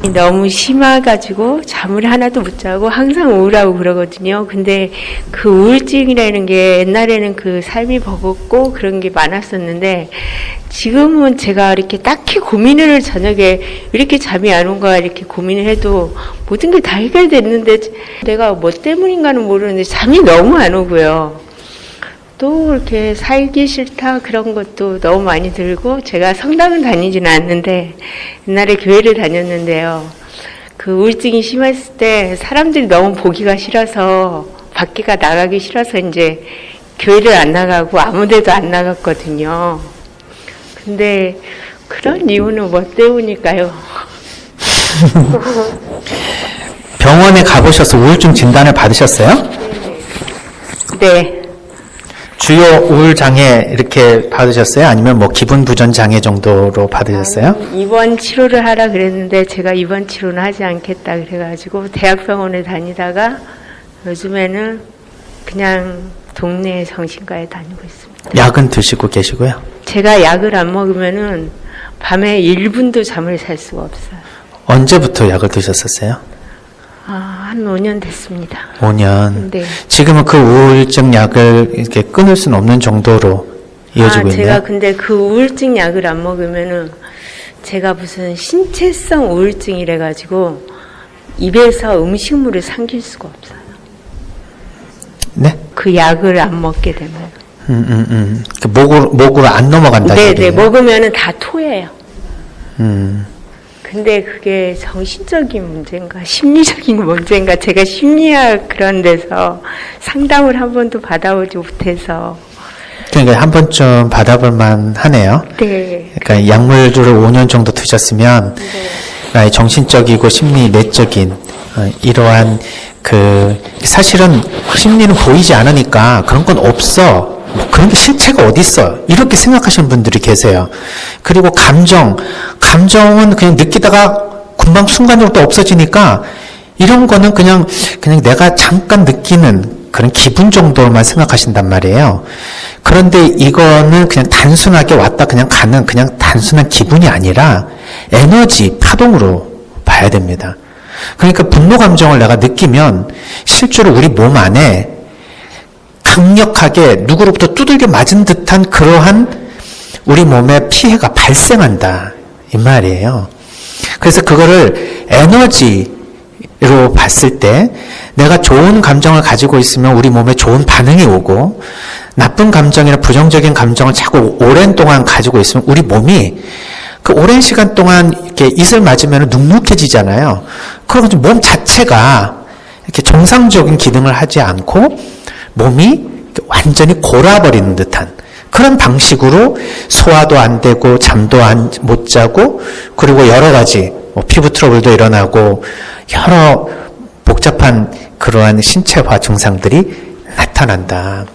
너무 심해가지고 잠을 하나도 못 자고 항상 우울하고 그러거든요. 근데 그 우울증이라는 게 옛날에는 그 삶이 버겁고 그런 게 많았었는데 지금은 제가 이렇게 딱히 고민을 저녁에 이렇게 잠이 안 온가 이렇게 고민을 해도 모든 게 다 해결됐는데 내가 뭐 때문인가는 모르는데 잠이 너무 안 오고요. 또 이렇게 살기 싫다 그런 것도 너무 많이 들고 제가 성당은 다니지는 않는데 옛날에 교회를 다녔는데요. 그 우울증이 심했을 때 사람들이 너무 보기가 싫어서 밖에가 나가기 싫어서 이제 교회를 안 나가고 아무 데도 안 나갔거든요. 근데 그런 이유는 뭐 때문일까요? 병원에 가보셔서 우울증 진단을 받으셨어요? 네. 주요 우울 장애 이렇게 받으셨어요? 아니면 뭐 기분 부전 장애 정도로 받으셨어요? 입원 치료를 하라 그랬는데 제가 입원 치료는 하지 않겠다 그래가지고 대학병원에 다니다가 요즘에는 그냥 동네 정신과에 다니고 있습니다. 약은 드시고 계시고요? 제가 약을 안 먹으면은 밤에 1분도 잠을 잘 수가 없어요. 언제부터 약을 드셨었어요? 한 5년 됐습니다. 5년. 네. 지금은 그 우울증 약을 이렇게 끊을 수는 없는 정도로 이어지고 있네요. 제가 근데 그 우울증 약을 안 먹으면은 제가 무슨 신체성 우울증이래 가지고 입에서 음식물을 삼킬 수가 없어요. 네? 그 약을 안 먹게 되면. 그 목으로 안 넘어간다. 네네, 먹으면은 다 토해요. 음. 근데 그게 정신적인 문제인가 심리적인 문제인가 제가 심리학 그런 데서 상담을 한 번도 받아보지 못해서. 그러니까 한 번쯤 받아볼 만 하네요. 네. 그러니까 약물을 5년 정도 드셨으면 네. 정신적이고 심리 내적인 이러한 사실은 심리는 보이지 않으니까 그런 건 없어. 그런 게 실체가 어디 있어? 이렇게 생각하시는 분들이 계세요. 그리고 감정은 그냥 느끼다가 금방 순간적으로 또 없어지니까 이런 거는 그냥 내가 잠깐 느끼는 그런 기분 정도로만 생각하신단 말이에요. 그런데 이거는 그냥 단순하게 왔다 그냥 가는 그냥 단순한 기분이 아니라 에너지, 파동으로 봐야 됩니다. 그러니까 분노 감정을 내가 느끼면 실제로 우리 몸 안에 강력하게 누구로부터 두들겨 맞은 듯한 그러한 우리 몸에 피해가 발생한다 이 말이에요. 그래서 그거를 에너지로 봤을 때 내가 좋은 감정을 가지고 있으면 우리 몸에 좋은 반응이 오고 나쁜 감정이나 부정적인 감정을 자꾸 오랜 동안 가지고 있으면 우리 몸이 그 오랜 시간 동안 이렇게 이슬 맞으면 눅눅해지잖아요. 그러면 몸 자체가 이렇게 정상적인 기능을 하지 않고 몸이 완전히 골아버리는 듯한 그런 방식으로 소화도 안 되고 잠도 못 자고 그리고 여러 가지 피부 트러블도 일어나고 여러 복잡한 그러한 신체화 증상들이 나타난다.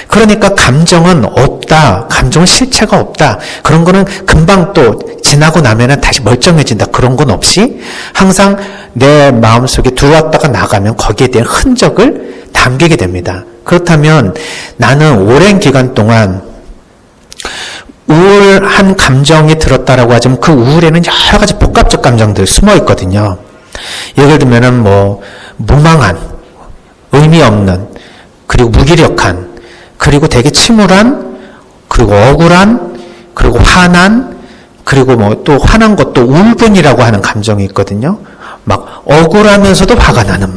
그러니까 감정은 없다. 감정은 실체가 없다. 그런 거는 금방 또 지나고 나면은 다시 멀쩡해진다. 그런 건 없이 항상 내 마음속에 들어왔다가 나가면 거기에 대한 흔적을 남기게 됩니다. 그렇다면 나는 오랜 기간 동안 우울한 감정이 들었다라고 하지만 그 우울에는 여러 가지 복합적 감정들이 숨어 있거든요. 예를 들면은 무망한, 의미 없는, 그리고 무기력한, 그리고 되게 침울한, 그리고 억울한, 그리고 화난, 그리고 또 화난 것도 울분이라고 하는 감정이 있거든요. 막 억울하면서도 화가 나는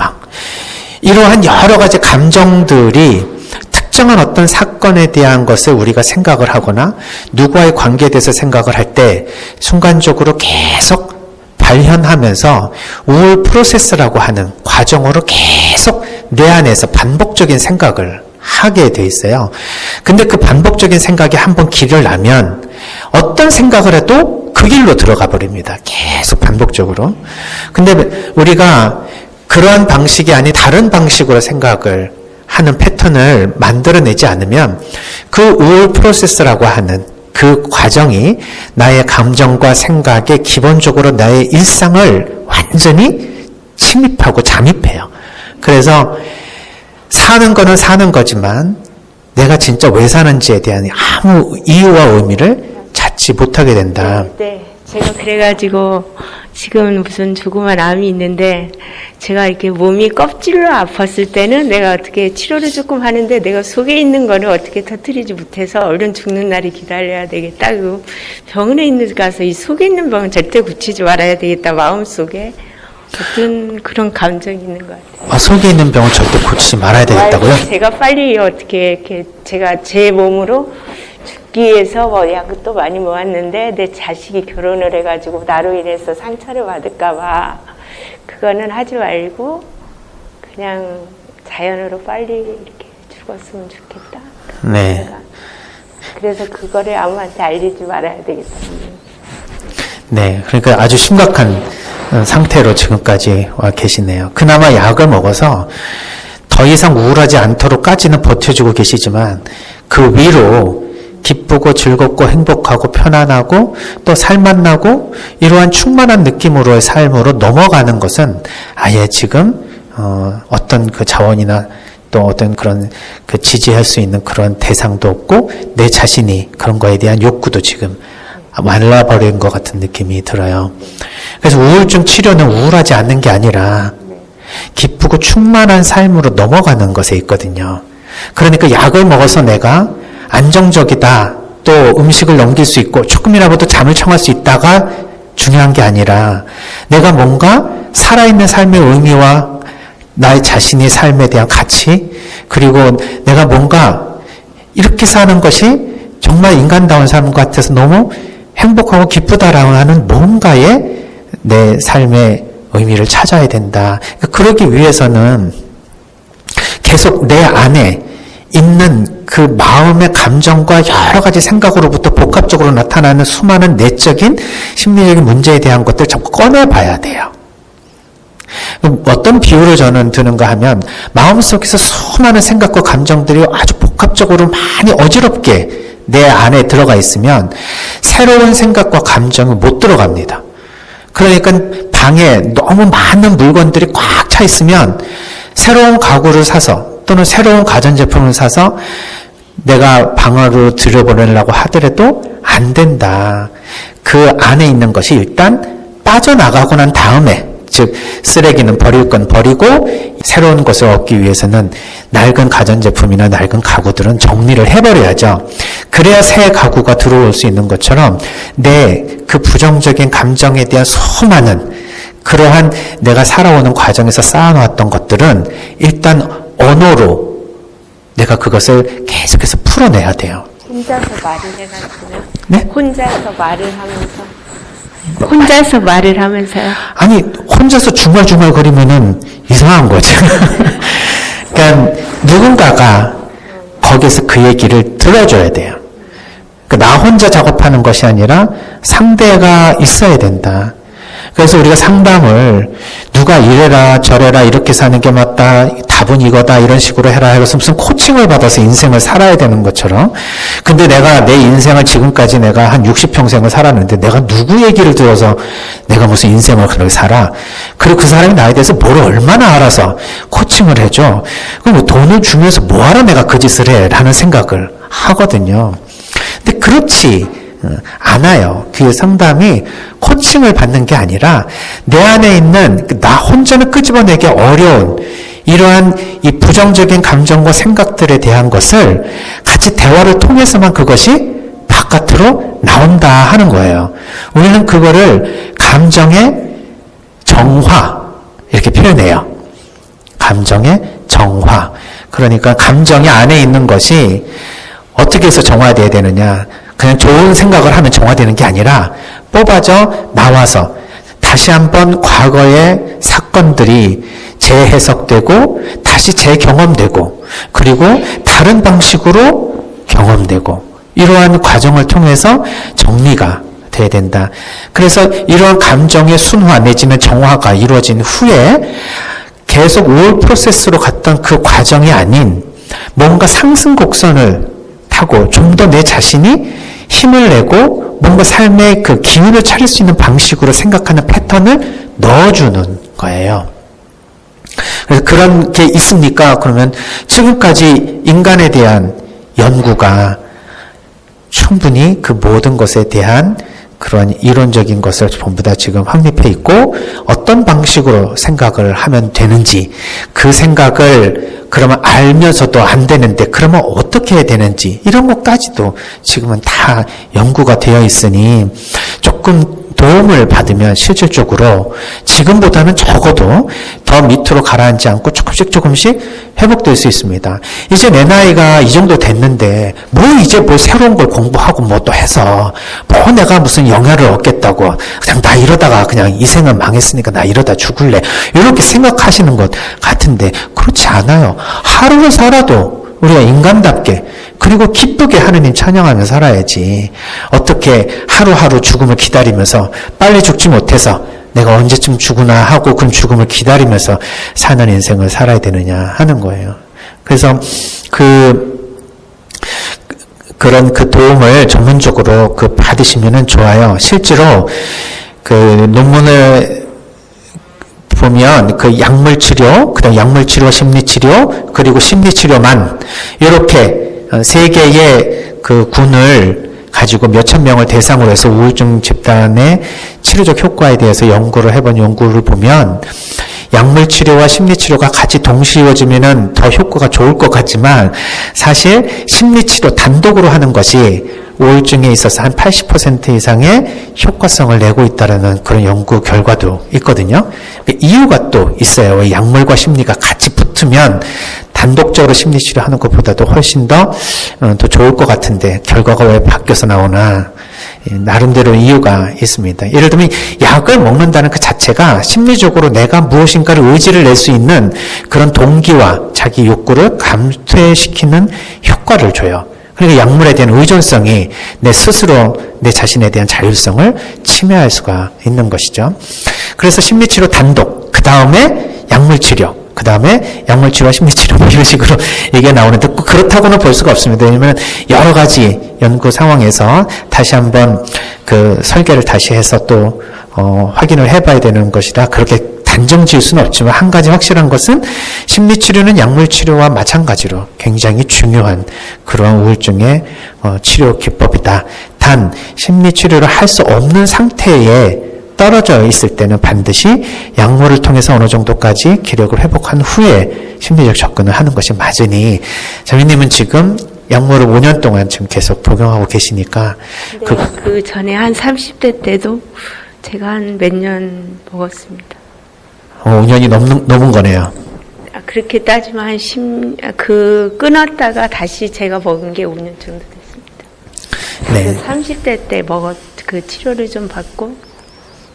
이러한 여러 가지 감정들이 특정한 어떤 사건에 대한 것을 우리가 생각을 하거나 누구와의 관계에 대해서 생각을 할 때 순간적으로 계속 발현하면서 우울 프로세스라고 하는 과정으로 계속 내 안에서 반복적인 생각을 하게 돼 있어요. 근데 그 반복적인 생각이 한번 길을 나면 어떤 생각을 해도 그 길로 들어가 버립니다. 계속 반복적으로. 근데 우리가 그러한 방식이 아닌 다른 방식으로 생각을 하는 패턴을 만들어내지 않으면 그 우울 프로세스라고 하는 그 과정이 나의 감정과 생각에 기본적으로 나의 일상을 완전히 침입하고 잠입해요. 그래서 사는 거는 사는 거지만 내가 진짜 왜 사는지에 대한 아무 이유와 의미를 찾지 못하게 된다. 네, 제가 그래가지고 지금은 무슨 조그만 암이 있는데 제가 이렇게 몸이 껍질로 아팠을 때는 내가 어떻게 치료를 조금 하는데 내가 속에 있는 거는 어떻게 터뜨리지 못해서 얼른 죽는 날이 기다려야 되겠다. 그리고 병원에 있는 가서 이 속에 있는 병은 절대 고치지 말아야 되겠다. 마음속에 어떤 그런 감정이 있는 것 같아요. 속에 있는 병을 절대 고치지 말아야 되겠다고요? 제가 빨리 어떻게 이렇게 제가 제 몸으로 죽기 위해서 뭐 약도 많이 모았는데 내 자식이 결혼을 해가지고 나로 인해서 상처를 받을까봐 그거는 하지 말고 그냥 자연으로 빨리 이렇게 죽었으면 좋겠다. 네. 그래서 그거를 아무한테 알리지 말아야 되겠다. 네. 그러니까 아주 심각한 상태로 지금까지 와 계시네요. 그나마 약을 먹어서 더 이상 우울하지 않도록까지는 버텨주고 계시지만 그 위로 기쁘고 즐겁고 행복하고 편안하고 또 살맛나고 이러한 충만한 느낌으로의 삶으로 넘어가는 것은 아예 지금 어떤 그 자원이나 또 어떤 그런 그 지지할 수 있는 그런 대상도 없고 내 자신이 그런 거에 대한 욕구도 지금 말라버린 것 같은 느낌이 들어요. 그래서 우울증 치료는 우울하지 않는 게 아니라 기쁘고 충만한 삶으로 넘어가는 것에 있거든요. 그러니까 약을 먹어서 내가 안정적이다, 또 음식을 넘길 수 있고 조금이라도 잠을 청할 수 있다가 중요한 게 아니라 내가 뭔가 살아있는 삶의 의미와 나의 자신의 삶에 대한 가치, 그리고 내가 뭔가 이렇게 사는 것이 정말 인간다운 삶 같아서 너무 행복하고 기쁘다라고 하는 뭔가의 내 삶의 의미를 찾아야 된다. 그러기 위해서는 계속 내 안에 있는 그 마음의 감정과 여러 가지 생각으로부터 복합적으로 나타나는 수많은 내적인 심리적인 문제에 대한 것들을 자꾸 꺼내봐야 돼요. 어떤 비유를 저는 드는가 하면 마음속에서 수많은 생각과 감정들이 아주 복합적으로 많이 어지럽게 내 안에 들어가 있으면 새로운 생각과 감정은 못 들어갑니다. 그러니까 방에 너무 많은 물건들이 꽉 차 있으면 새로운 가구를 사서 또는 새로운 가전제품을 사서 내가 방으로 들여보내려고 하더라도 안 된다. 그 안에 있는 것이 일단 빠져나가고 난 다음에, 즉 쓰레기는 버릴 건 버리고 새로운 것을 얻기 위해서는 낡은 가전제품이나 낡은 가구들은 정리를 해버려야죠. 그래야 새 가구가 들어올 수 있는 것처럼 내 그 부정적인 감정에 대한 수많은 그러한 내가 살아오는 과정에서 쌓아놓았던 것들은 일단 언어로 내가 그것을 계속해서 풀어내야 돼요. 혼자서 말을 해가지고요. 네? 혼자서 말을 하면서요. 아니, 혼자서 중얼중얼거리면은 이상한 거죠. 그러니까 누군가가 거기서 그 얘기를 들어줘야 돼요. 그러니까 나 혼자 작업하는 것이 아니라 상대가 있어야 된다. 그래서 우리가 상담을 누가 이래라 저래라 이렇게 사는 게 맞다, 답은 이거다 이런 식으로 해라 해서 무슨 코칭을 받아서 인생을 살아야 되는 것처럼, 근데 내가 내 인생을 지금까지 내가 한 60평생을 살았는데 내가 누구 얘기를 들어서 내가 무슨 인생을 그렇게 살아? 그리고 그 사람이 나에 대해서 뭘 얼마나 알아서 코칭을 해줘? 그럼 뭐 돈을 주면서 뭐하러 내가 그 짓을 해? 라는 생각을 하거든요. 근데 그렇지 않아요. 그 상담이 코칭을 받는 게 아니라 내 안에 있는 나 혼자는 끄집어내기 어려운 이러한 이 부정적인 감정과 생각들에 대한 것을 같이 대화를 통해서만 그것이 바깥으로 나온다 하는 거예요. 우리는 그거를 감정의 정화 이렇게 표현해요. 감정의 정화. 그러니까 감정이 안에 있는 것이 어떻게 해서 정화되어야 되느냐. 그냥 좋은 생각을 하면 정화되는 게 아니라 뽑아져 나와서 다시 한번 과거의 사건들이 재해석되고 다시 재경험되고 그리고 다른 방식으로 경험되고 이러한 과정을 통해서 정리가 돼야 된다. 그래서 이러한 감정의 순화 내지는 정화가 이루어진 후에 계속 우울 프로세스로 갔던 그 과정이 아닌 뭔가 상승 곡선을 타고 좀 더 내 자신이 힘을 내고 뭔가 삶의 그 기운을 차릴 수 있는 방식으로 생각하는 패턴을 넣어주는 거예요. 그래서 그런 게 있습니까? 그러면 지금까지 인간에 대한 연구가 충분히 그 모든 것에 대한 그런 이론적인 것을 전부 다 지금 확립해 있고 어떤 방식으로 생각을 하면 되는지 그 생각을 그러면 알면서도 안 되는데 그러면 어떻게 해야 되는지 이런 것까지도 지금은 다 연구가 되어 있으니 조금 도움을 받으면 실질적으로 지금보다는 적어도 더 밑으로 가라앉지 않고 조금씩 회복될 수 있습니다. 이제 내 나이가 이 정도 됐는데 이제 새로운 걸 공부하고 또 해서 내가 무슨 영향을 얻겠다고 그냥 나 이러다가 그냥 이 생은 망했으니까 나 이러다 죽을래 이렇게 생각하시는 것 같은데 그렇지 않아요. 하루를 살아도 우리가 인간답게 그리고 기쁘게 하느님 찬양하며 살아야지 어떻게 하루하루 죽음을 기다리면서 빨리 죽지 못해서 내가 언제쯤 죽으나 하고 그 죽음을 기다리면서 사는 인생을 살아야 되느냐 하는 거예요. 그래서 그런 도움을 전문적으로 받으시면은 좋아요. 실제로 논문을 보면 약물치료, 그다음 약물치료, 심리치료, 그리고 심리치료만 이렇게 세 개의 군을 가지고 몇천 명을 대상으로 해서 우울증 집단의 치료적 효과에 대해서 연구를 해본 연구를 보면 약물치료와 심리치료가 같이 동시에 이루어지면 더 효과가 좋을 것 같지만 사실 심리치료 단독으로 하는 것이 우울증에 있어서 한 80% 이상의 효과성을 내고 있다는 그런 연구 결과도 있거든요. 이유가 또 있어요. 약물과 심리가 같이 붙으면 단독적으로 심리치료 하는 것보다도 훨씬 더 좋을 것 같은데 결과가 왜 바뀌어서 나오나 나름대로 이유가 있습니다. 예를 들면 약을 먹는다는 그 자체가 심리적으로 내가 무엇인가를 의지를 낼 수 있는 그런 동기와 자기 욕구를 감퇴시키는 효과를 줘요. 그러니까 약물에 대한 의존성이 내 스스로 내 자신에 대한 자율성을 침해할 수가 있는 것이죠. 그래서 심리치료 단독, 그 다음에 약물치료, 그 다음에 약물치료와 심리치료 이런 식으로 얘기가 나오는데 꼭 그렇다고는 볼 수가 없습니다. 왜냐하면 여러 가지 연구 상황에서 다시 한번 설계를 다시 해서 또 확인을 해봐야 되는 것이라 그렇게 단정 지을 수는 없지만 한 가지 확실한 것은 심리치료는 약물치료와 마찬가지로 굉장히 중요한 그러한 우울증의 치료 기법이다. 단 심리치료를 할 수 없는 상태에 떨어져 있을 때는 반드시 약물을 통해서 어느 정도까지 기력을 회복한 후에 심리적 접근을 하는 것이 맞으니 자매님은 지금 약물을 5년 동안 지금 계속 복용하고 계시니까 그 전에 한 30대 때도 제가 한 몇 년 먹었습니다. 5년이 넘은 거네요. 그렇게 따지면 끊었다가 다시 제가 먹은 게 5년 정도 됐습니다. 네. 30대 때 치료를 좀 받고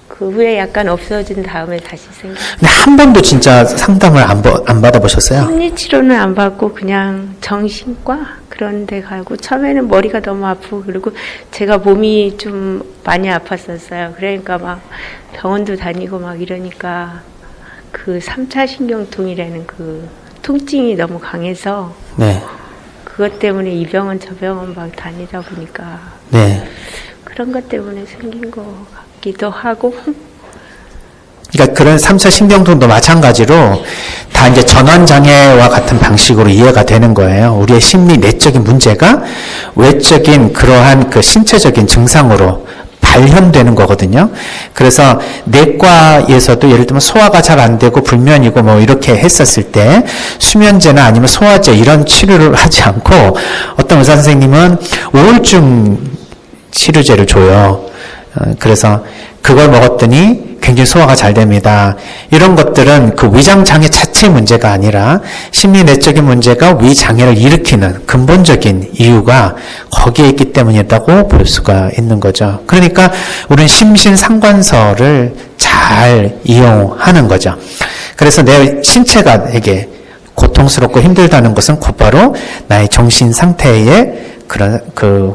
그 후에 약간 없어진 다음에 다시 생겼어요. 근데 한 번도 진짜 상담을 안 받아보셨어요? 심리치료는 안 받고 그냥 정신과 그런 데 가고 처음에는 머리가 너무 아프고 그리고 제가 몸이 좀 많이 아팠었어요. 그러니까 막 병원도 다니고 막 이러니까 3차 신경통이라는 통증이 너무 강해서 네. 그것 때문에 이 병원 저 병원 막 다니다 보니까 네. 그런 것 때문에 생긴 것 같기도 하고. 그러니까 그런 3차 신경통도 마찬가지로 다 이제 전환장애와 같은 방식으로 이해가 되는 거예요. 우리의 심리 내적인 문제가 외적인 그러한 신체적인 증상으로 발현되는 거거든요. 그래서 내과에서도 예를 들면 소화가 잘 안 되고 불면이고 이렇게 했었을 때 수면제나 아니면 소화제 이런 치료를 하지 않고 어떤 의사 선생님은 우울증 치료제를 줘요. 그래서 그걸 먹었더니 굉장히 소화가 잘 됩니다. 이런 것들은 위장장애 자체 문제가 아니라 심리 내적인 문제가 위장애를 일으키는 근본적인 이유가 거기에 있기 때문이라고 볼 수가 있는 거죠. 그러니까 우리는 심신상관설을 잘 이용하는 거죠. 그래서 내 신체가 되게 고통스럽고 힘들다는 것은 곧바로 나의 정신 상태에 그런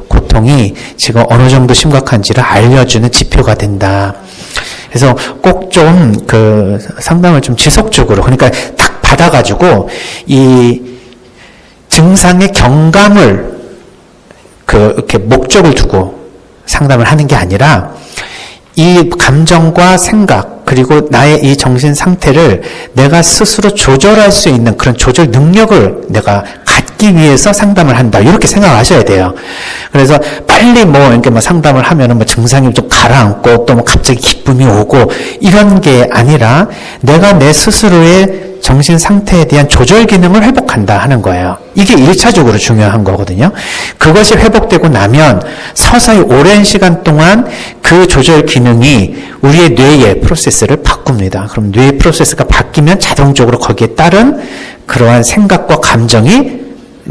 고통이 지금 어느 정도 심각한지를 알려주는 지표가 된다. 그래서 꼭 좀 상담을 좀 지속적으로 그러니까 딱 받아가지고 이 증상의 경감을 이렇게 목적을 두고 상담을 하는 게 아니라 이 감정과 생각 그리고 나의 이 정신 상태를 내가 스스로 조절할 수 있는 그런 조절 능력을 내가 갖게 받기 위해서 상담을 한다. 이렇게 생각하셔야 돼요. 그래서 빨리 이렇게 상담을 하면은 증상이 좀 가라앉고 또 갑자기 기쁨이 오고 이런 게 아니라 내가 내 스스로의 정신 상태에 대한 조절 기능을 회복한다 하는 거예요. 이게 1차적으로 중요한 거거든요. 그것이 회복되고 나면 서서히 오랜 시간 동안 그 조절 기능이 우리의 뇌의 프로세스를 바꿉니다. 그럼 뇌의 프로세스가 바뀌면 자동적으로 거기에 따른 그러한 생각과 감정이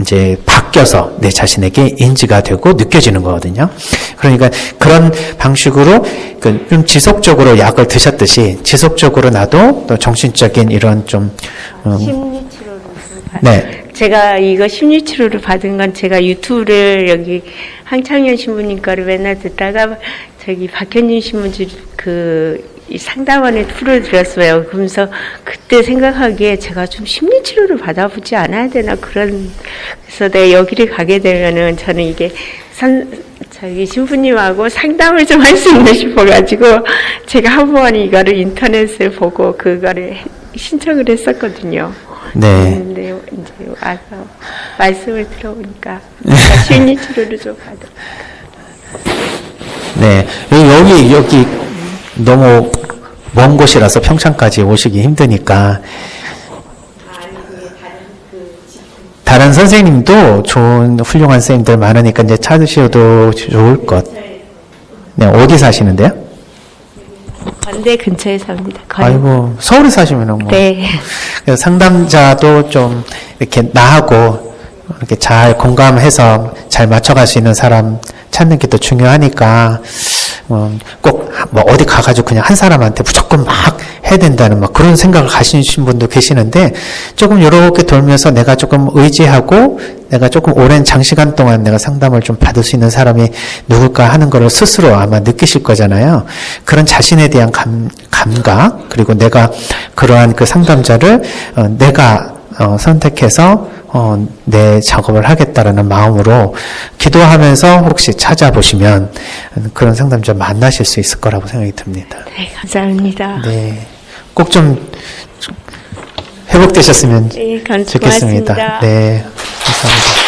이제 바뀌어서 내 자신에게 인지가 되고 느껴지는 거거든요. 그러니까 그런 방식으로 좀 지속적으로 약을 드셨듯이 지속적으로 나도 또 정신적인 이런 좀 심리치료를 네. 제가 이거 심리치료를 받은 건 제가 유튜브를 여기 황창현 신부님 거를 맨날 듣다가 저기 박현진 신부님 이 상담원에 풀어드렸어요. 그러면서 그때 생각하기에 제가 좀 심리치료를 받아보지 않아야 되나 그래서 내가 여기를 가게 되면은 저는 이게 저기 신부님하고 상담을 좀 할 수 있나 싶어가지고 제가 한번 이거를 인터넷을 보고 그거를 신청을 했었거든요. 네. 근데 이제 와서 말씀을 들어보니까 심리치료를 좀 받아. 네. 여기 너무 먼 곳이라서 평창까지 오시기 힘드니까 다른 선생님도 좋은 훌륭한 선생님들 많으니까 이제 찾으셔도 좋을 것. 네, 어디 사시는데요? 건대 근처에 삽니다. 아이고, 서울에 사시면은 네. 그래서 상담자도 좀 이렇게 나하고 이렇게 잘 공감해서 잘 맞춰갈 수 있는 사람 찾는 게 또 중요하니까 꼭 어디 가가지고 그냥 한 사람한테 무조건 막 해야 된다는 그런 생각을 가지신 분도 계시는데 조금 이렇게 돌면서 내가 조금 의지하고 내가 조금 오랜 장시간 동안 내가 상담을 좀 받을 수 있는 사람이 누굴까 하는 거를 스스로 아마 느끼실 거잖아요. 그런 자신에 대한 감각 그리고 내가 그러한 그 상담자를 내가 선택해서 내 작업을 하겠다라는 마음으로 기도하면서 혹시 찾아보시면 그런 상담자 만나실 수 있을 거라고 생각이 듭니다. 네, 감사합니다. 네, 꼭 좀 회복되셨으면 네, 좋겠습니다. 고맙습니다. 네, 감사합니다.